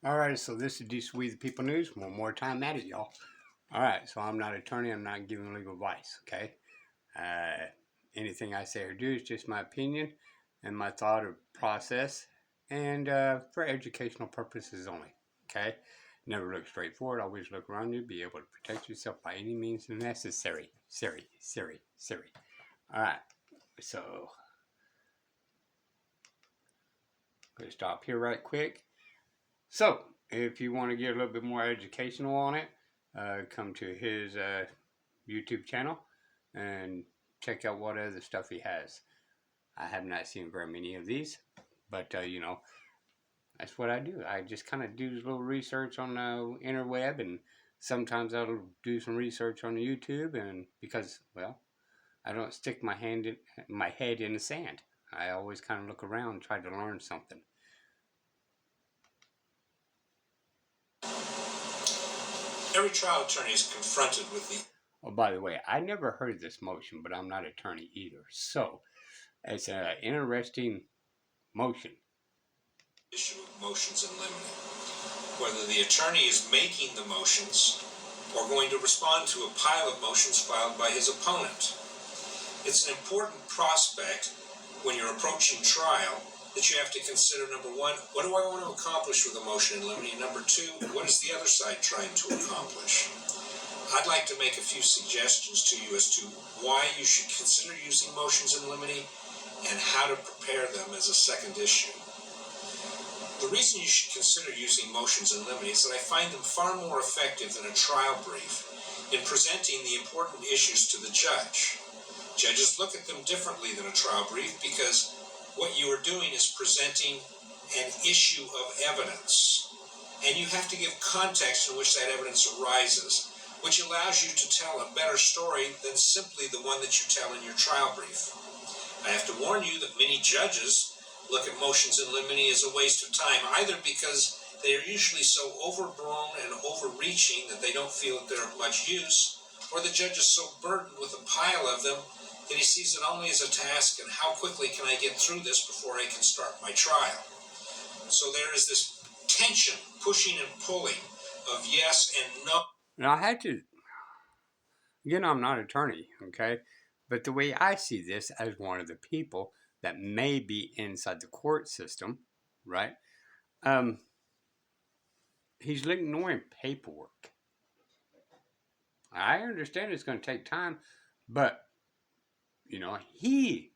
Alright, so this is DC We the People News. One more time at it, y'all. Alright, so I'm not an attorney. I'm not giving legal advice, okay? Anything I say or do is just my opinion and my thought or process, and for educational purposes only, okay? Never look straight forward. Always look around you. Be able to protect yourself by any means necessary. Siri. Alright, so going to stop here right quick. So, if you want to get a little bit more educational on it, come to his YouTube channel and check out what other stuff he has. I have not seen very many of these, but you know, that's what I do. I just kind of do a little research on the interweb, and sometimes I'll do some research on YouTube, and because, well, I don't stick my head in the sand. I always kind of look around and try to learn something. Every trial attorney is confronted with the... Oh, by the way, I never heard of this motion, but I'm not an attorney either. So, it's an interesting motion. Issue of motions in limine. Whether the attorney is making the motions or going to respond to a pile of motions filed by his opponent. It's an important prospect when you're approaching trial that you have to consider, number one, what do I want to accomplish with a motion in limine? And number two, what is the other side trying to accomplish? I'd like to make a few suggestions to you as to why you should consider using motions in limine and how to prepare them as a second issue. The reason you should consider using motions in limine is that I find them far more effective than a trial brief in presenting the important issues to the judge. Judges look at them differently than a trial brief because what you are doing is presenting an issue of evidence, and you have to give context in which that evidence arises, which allows you to tell a better story than simply the one that you tell in your trial brief. I have to warn you that many judges look at motions in limine as a waste of time, either because they are usually so overblown and overreaching that they don't feel that they're of much use, or the judge is so burdened with a pile of them that he sees it only as a task and how quickly can I get through this before I can start my trial. So there is this tension, pushing and pulling of yes and no. Now, I had to, again, I'm not an attorney, okay? But the way I see this as one of the people that may be inside the court system, right? He's ignoring paperwork. I understand it's going to take time, but, you know, he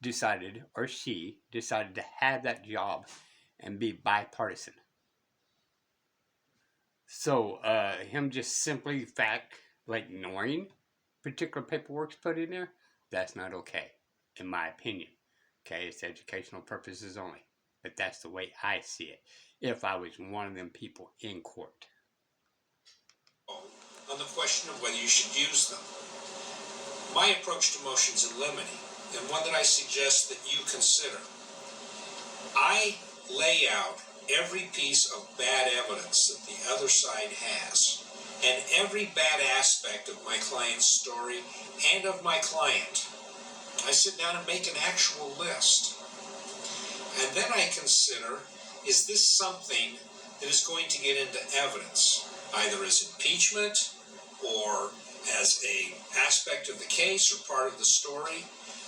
decided, or she decided to have that job and be bipartisan. So, him just simply ignoring particular paperwork's put in there, that's not okay, in my opinion. Okay, it's educational purposes only. But that's the way I see it, if I was one of them people in court. On the question of whether you should use them. My approach to motions in limine, and one that I suggest that you consider, I lay out every piece of bad evidence that the other side has, and every bad aspect of my client's story and of my client. I sit down and make an actual list. And then I consider, is this something that is going to get into evidence, either as impeachment or as an aspect of the case or part of the story?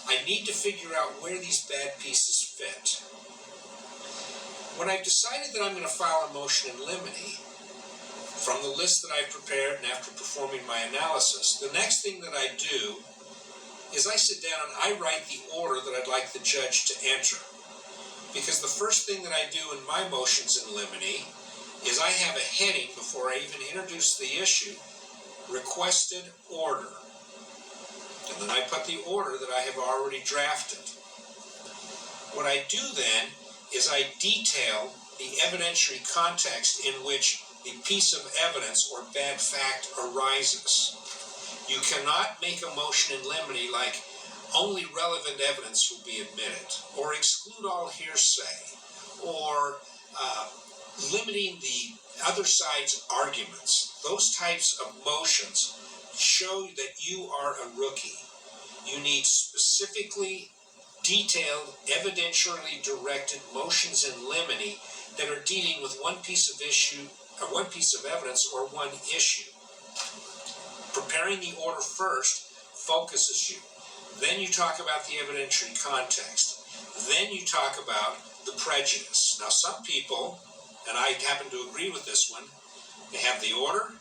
I need to figure out where these bad pieces fit. When I've decided that I'm going to file a motion in limine, from the list that I've prepared and after performing my analysis, the next thing that I do is I sit down and I write the order that I'd like the judge to enter. Because the first thing that I do in my motions in limine is I have a heading before I even introduce the issue, requested order. And then I put the order that I have already drafted. What I do then is I detail the evidentiary context in which the piece of evidence or bad fact arises. You cannot make a motion in limine like only relevant evidence will be admitted, or exclude all hearsay, or limiting the other side's arguments. Those types of motions show that you are a rookie. You need specifically detailed, evidentially directed motions in limine that are dealing with one piece of issue, or one piece of evidence, or one issue. Preparing the order first focuses you. Then you talk about the evidentiary context. Then you talk about the prejudice. Now, some people, and I happen to agree with this one, they have the order,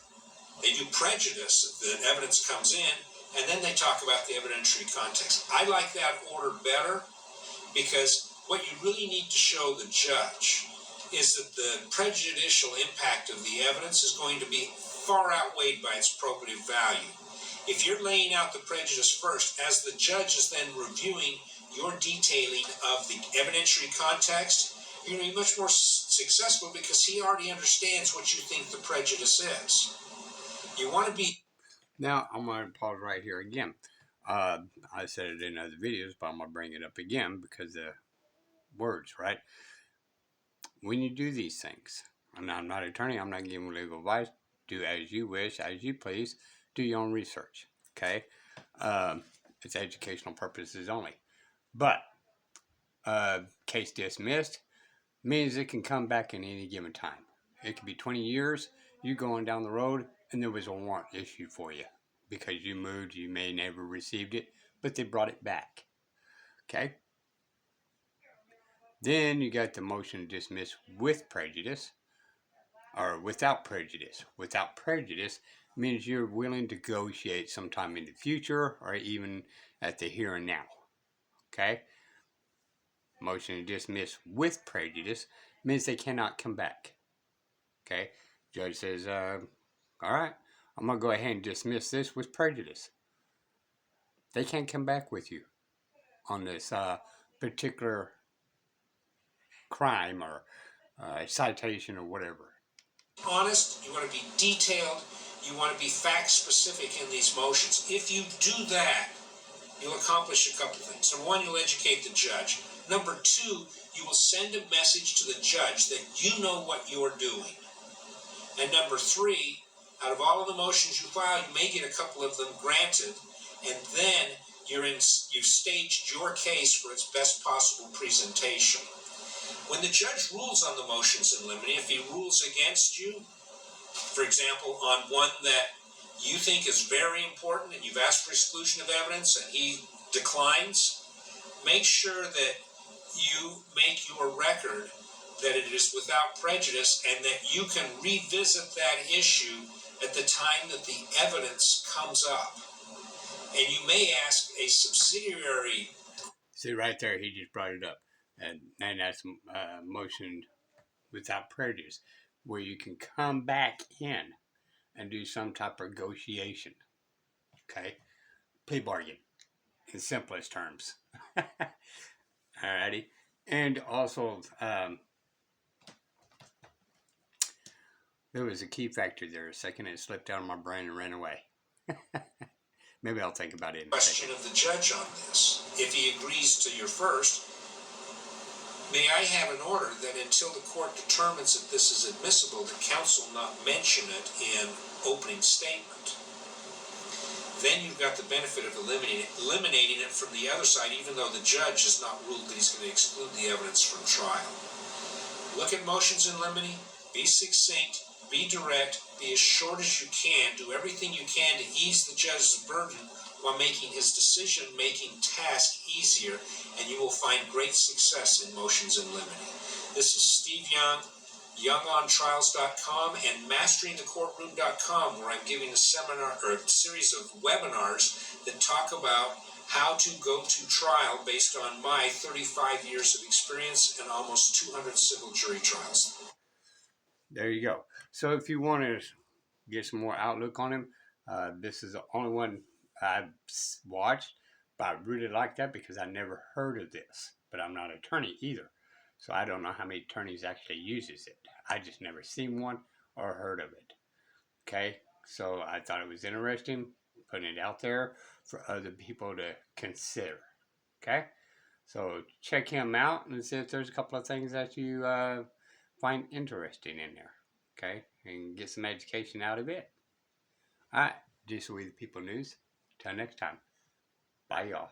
they do prejudice, the evidence comes in, and then they talk about the evidentiary context. I like that order better because what you really need to show the judge is that the prejudicial impact of the evidence is going to be far outweighed by its probative value. If you're laying out the prejudice first, as the judge is then reviewing your detailing of the evidentiary context, you're going to be much more successful because he already understands what you think the prejudice is. You want to be... Now, I'm going to pause right here again. I said it in other videos, but I'm going to bring it up again because the words, right? When you do these things, and I'm not an attorney, I'm not giving legal advice, do as you wish, as you please, do your own research, okay? It's educational purposes only. But, case dismissed means it can come back in any given time. It could be 20 years, you going down the road, and there was a warrant issued for you. Because you moved, you may never received it, but they brought it back, okay? Then you got the motion to dismiss with prejudice, or without prejudice. Without prejudice means you're willing to negotiate sometime in the future, or even at the here and now, okay? Motion to dismiss with prejudice means they cannot come back, okay? Judge says, all right, I'm going to go ahead and dismiss this with prejudice. They can't come back with you on this particular crime or citation or whatever. Honest, you want to be detailed, you want to be fact specific in these motions. If you do that, you'll accomplish a couple things. Number one, you'll educate the judge. Number two, you will send a message to the judge that you know what you're doing. And number three, out of all of the motions you file, you may get a couple of them granted, and then you've staged your case for its best possible presentation. When the judge rules on the motions in limine, if he rules against you, for example, on one that you think is very important and you've asked for exclusion of evidence and he declines, make sure that you make your record that it is without prejudice and that you can revisit that issue at the time that the evidence comes up. And you may ask a subsidiary... See, right there, he just brought it up. And that's motion without prejudice, where you can come back in and do some type of negotiation. Okay? Plea bargain, in simplest terms. Alrighty. And also, there was a key factor there a second, and it slipped out of my brain and ran away. Maybe I'll think about it in a question second. of the judge on this. If he agrees to your first, may I have an order that until the court determines that this is admissible, the counsel not mention it in opening statement. Then you've got the benefit of eliminating it from the other side, even though the judge has not ruled that he's going to exclude the evidence from trial. Look at motions in limine, be succinct, be direct, be as short as you can, do everything you can to ease the judge's burden while making his decision-making task easier, and you will find great success in motions in limine. This is Steve Young, YoungOnTrials.com and MasteringTheCourtroom.com, where I'm giving a seminar or a series of webinars that talk about how to go to trial based on my 35 years of experience and almost 200 civil jury trials. There you go. So if you want to get some more outlook on him, this is the only one I've watched, but I really like that because I never heard of this. But I'm not an attorney either, so I don't know how many attorneys actually uses it. I just never seen one or heard of it. Okay, so I thought it was interesting, putting it out there for other people to consider. Okay, so check him out and see if there's a couple of things that you find interesting in there. Okay, and get some education out of it. All right, just with the People News. Till next time. Bye, y'all.